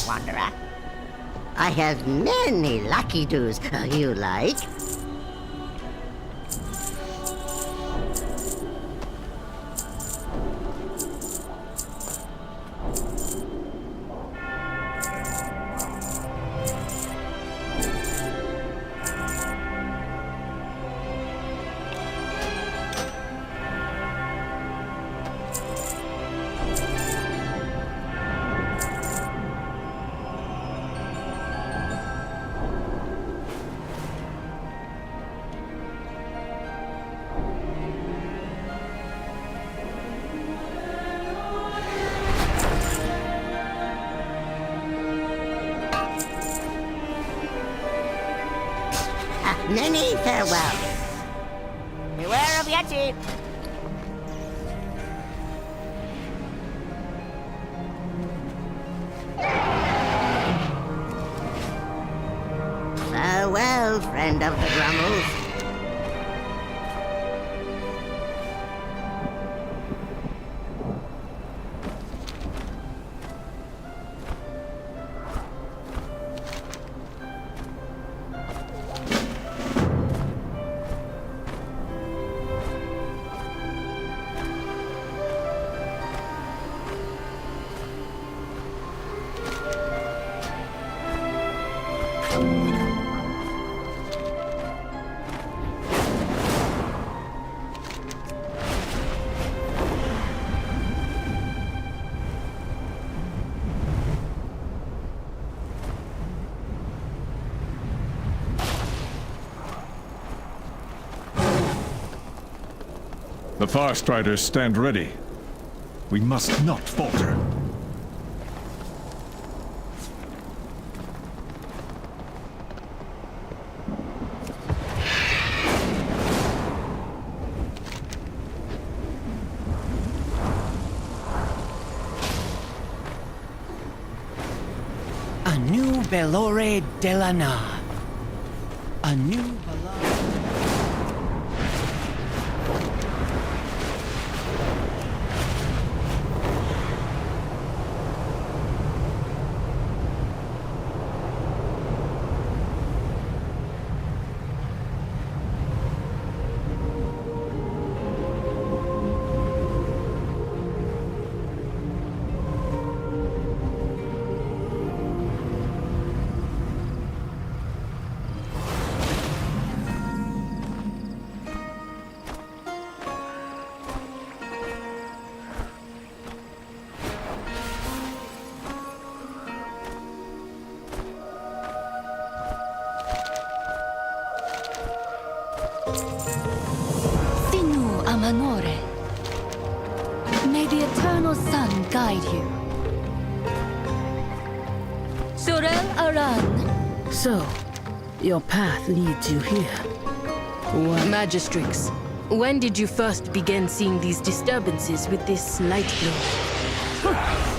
Wanderer. I have many lucky doos you like. Many farewells. Beware of Yeti. Farewell, friend of the Grummles. The Farstriders stand ready. We must not falter. A new Belore Delana. A new Amanore. May the eternal sun guide you. Sorel Aran. So, your path leads you here. Magistrix, when did you first begin seeing these disturbances with this light glow?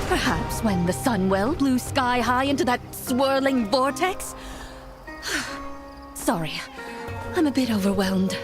Perhaps when the Sunwell blew sky high into that swirling vortex? Sorry, I'm a bit overwhelmed.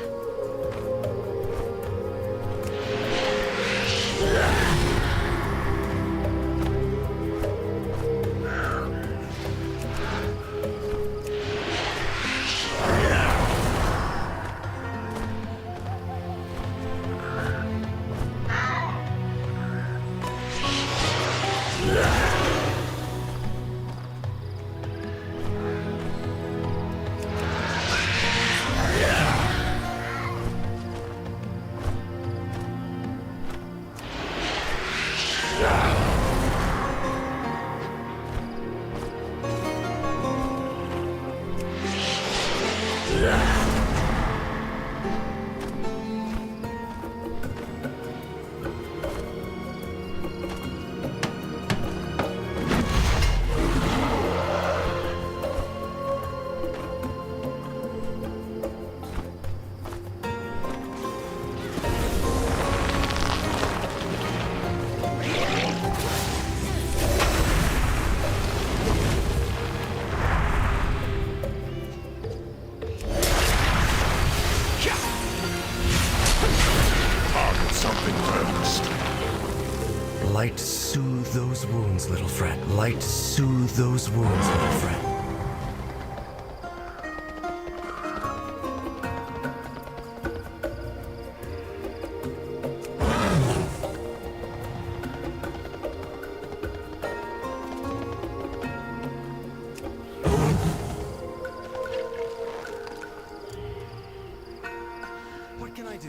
Light soothe those wounds, little friend. Light soothe those wounds, little friend. What can I do?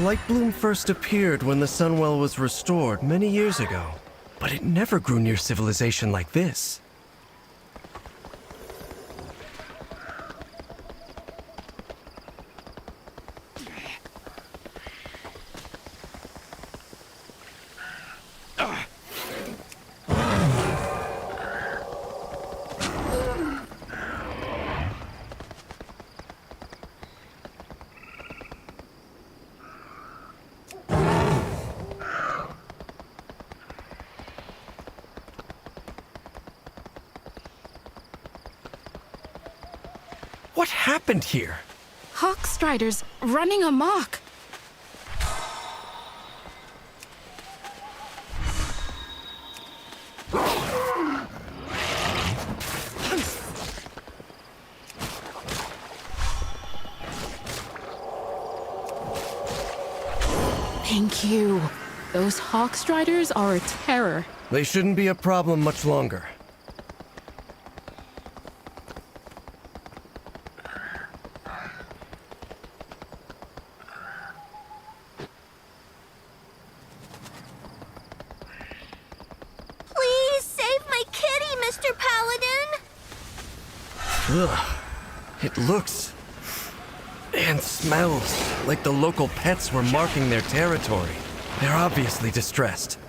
light bloom first appeared when the Sunwell was restored many years ago, but it never grew near civilization like this. What happened here? Hawkstriders running amok. Thank you. Those Hawkstriders are a terror. They shouldn't be a problem much longer. Please save my kitty, Mr. Paladin! Ugh. It looks and smells like the local pets were marking their territory. They're obviously distressed.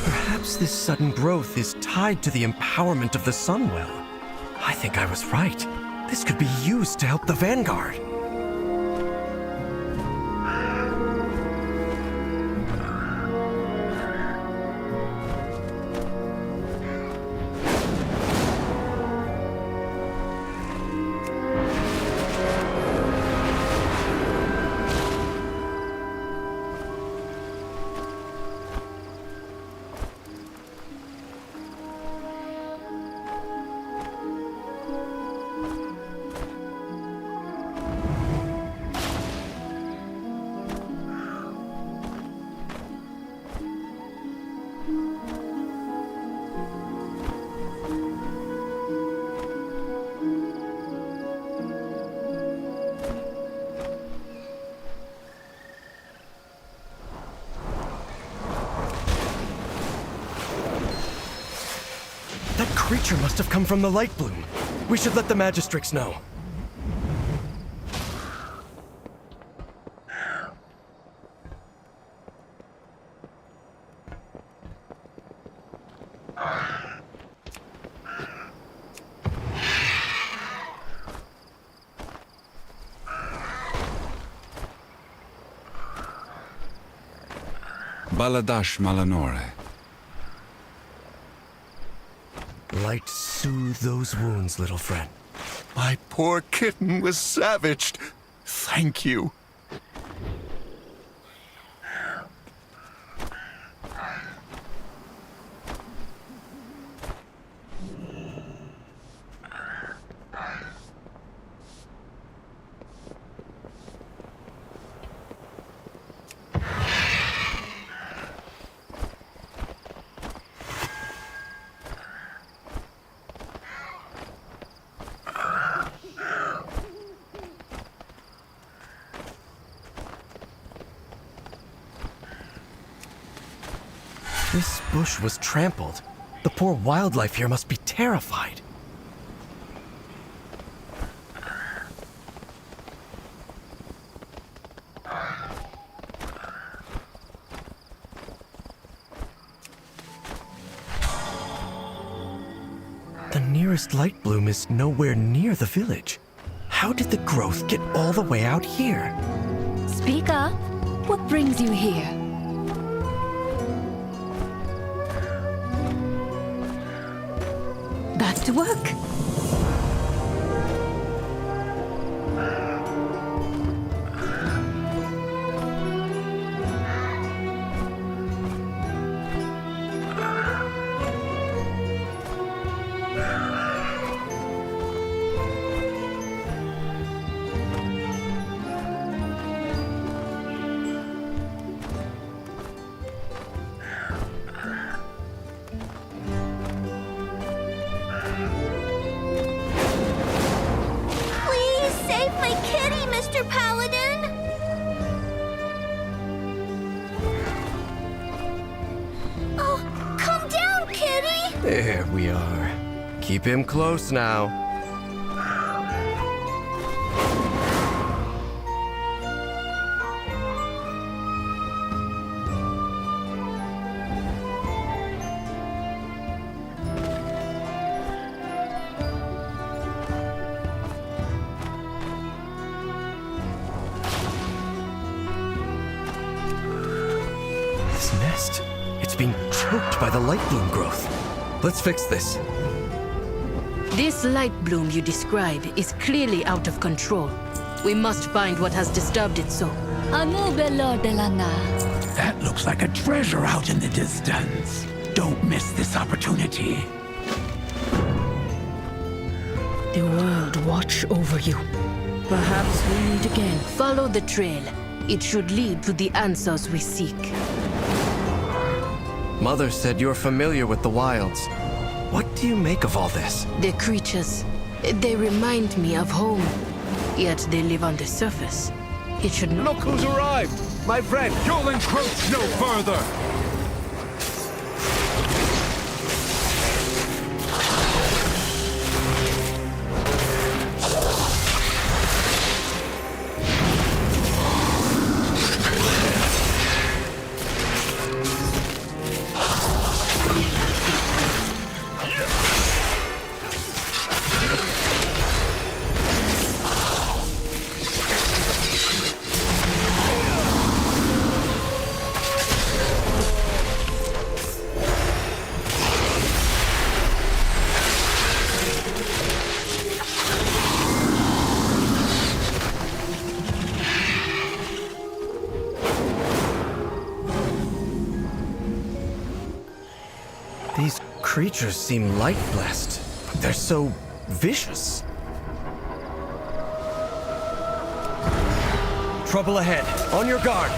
Perhaps this sudden growth is tied to the empowerment of the Sunwell. I think I was right. This could be used to help the Vanguard. That creature must have come from the light bloom. We should let the Magistrix know. Baladash Malanore. Light soothe those wounds, little friend. My poor kitten was savaged. Thank you. This bush was trampled. The poor wildlife here must be terrified. The nearest light bloom is nowhere near the village. How did the growth get all the way out here? Speak up. What brings you here? Back to work. Please save my kitty, Mr. Paladin! Oh, calm down, kitty! There we are. Keep him close now. This nest, it's being choked by the light bloom growth. Let's fix this. This light bloom you describe is clearly out of control. We must find what has disturbed it so. That looks like a treasure out in the distance. Don't miss this opportunity. The world watch over you. Perhaps we meet again. Follow the trail. It should lead to the answers we seek. Mother said you're familiar with the wilds. What do you make of all this? The creatures, they remind me of home. Yet they live on the surface. It should not. Look who's arrived! My friend, you'll encroach no further! These creatures seem light-blessed, but they're so vicious. Trouble ahead. On your guard.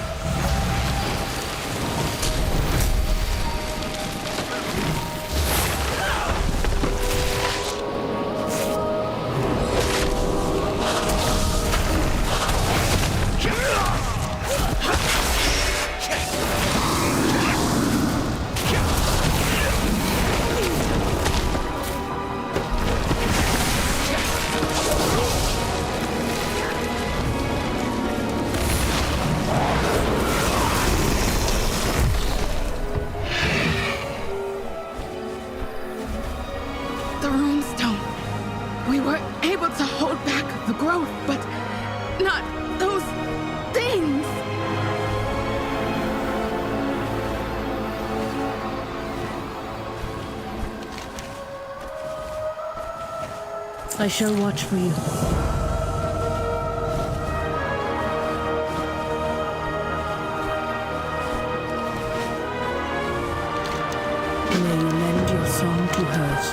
The runestone. We were able to hold back the growth, but not those things. I shall watch for you. May you lend your song to hers.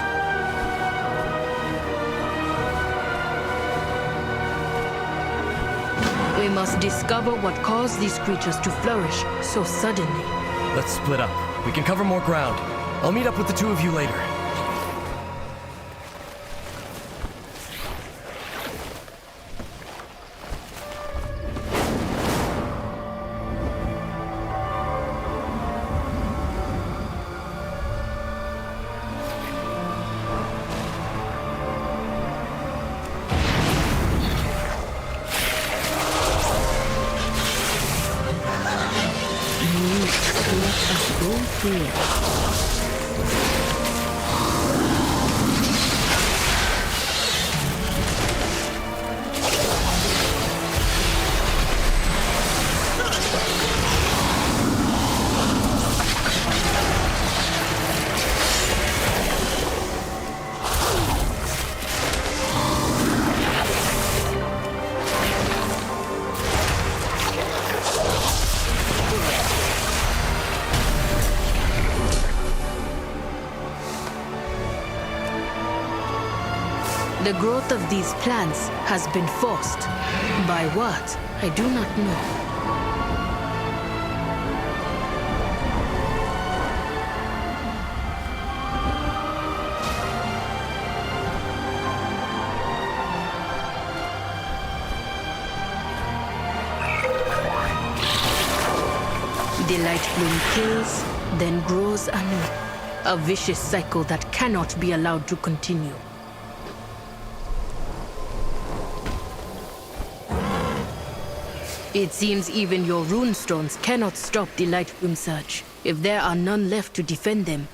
We must discover what caused these creatures to flourish so suddenly. Let's split up. We can cover more ground. I'll meet up with the two of you later. let us go here. The growth of these plants has been forced. By what? I do not know. The light bloom kills, then grows anew. A vicious cycle that cannot be allowed to continue. It seems even your runestones cannot stop the light bloom surge, if there are none left to defend them.